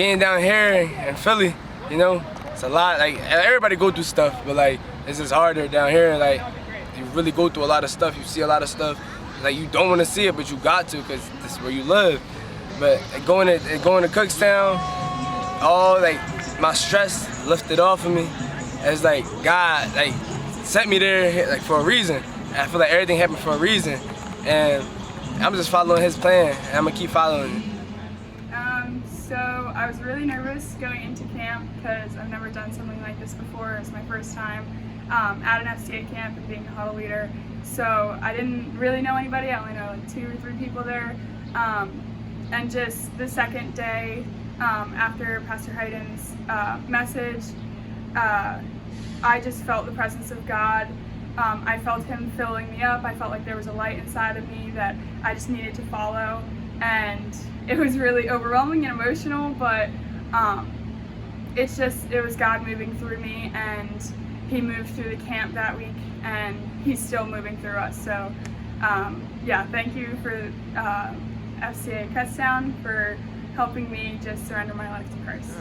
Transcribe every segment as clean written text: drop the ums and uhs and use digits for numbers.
being down here in Philly, you know, it's a lot. Like, everybody go through stuff, but like, it's just harder down here. Like, you really go through a lot of stuff. You see a lot of stuff. Like, you don't want to see it, but you got to, because this is where you live. But going to Cookstown, all like my stress lifted off of me. It's like God like sent me there like for a reason. I feel like everything happened for a reason, and I'm just following His plan, and I'm gonna keep following it. So I was really nervous going into camp because I've never done something like this before. It's my first time at an FCA camp and being a huddle leader. So I didn't really know anybody. I only know like 2 or 3 people there. And just the second day after Pastor Hayden's message, I just felt the presence of God. I felt Him filling me up. I felt like there was a light inside of me that I just needed to follow. And it was really overwhelming and emotional, but it was God moving through me, and He moved through the camp that week, and He's still moving through us. So yeah, thank you for FCA Cookstown for helping me just surrender my life to Christ.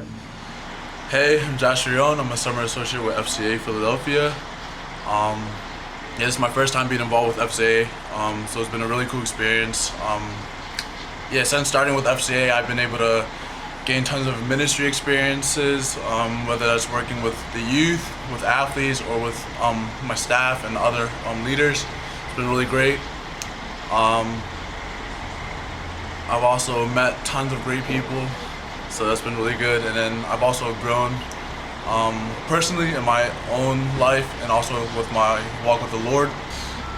Hey, I'm Josh Rion. I'm a summer associate with FCA Philadelphia. Yeah, this is my first time being involved with FCA, so it's been a really cool experience. Yeah, since starting with FCA, I've been able to gain tons of ministry experiences, whether that's working with the youth, with athletes, or with my staff and other leaders. It's been really great. I've also met tons of great people, so that's been really good. And then I've also grown personally in my own life and also with my walk with the Lord.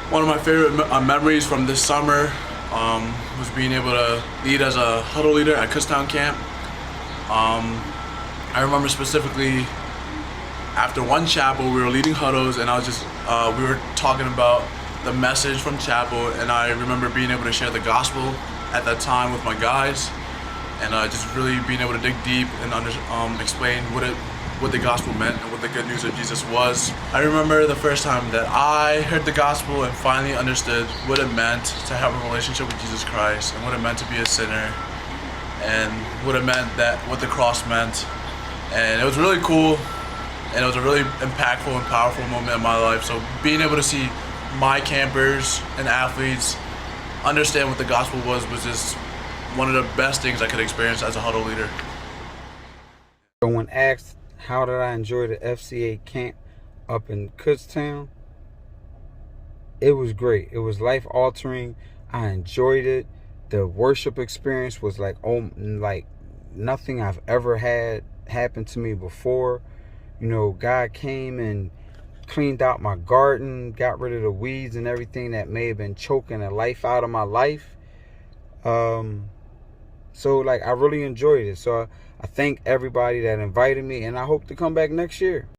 One of my favorite memories from this summer was being able to lead as a huddle leader at Cookstown Camp. I remember specifically after one chapel, we were leading huddles, and we were talking about the message from chapel, and I remember being able to share the gospel at that time with my guys, and just really being able to dig deep and explain what the gospel meant and what the good news of Jesus was. I remember the first time that I heard the gospel and finally understood what it meant to have a relationship with Jesus Christ, and what it meant to be a sinner, and what it meant, what the cross meant. And it was really cool, and it was a really impactful and powerful moment in my life. So being able to see my campers and athletes understand what the gospel was just one of the best things I could experience as a huddle leader. So when asked how did I enjoy the FCA camp up in Cookstown, it was great. It was life altering. I enjoyed it. The worship experience was like nothing I've ever had happen to me before. You know, God came and cleaned out my garden, got rid of the weeds and everything that may have been choking the life out of my life. So like I really enjoyed it. So I thank everybody that invited me, and I hope to come back next year.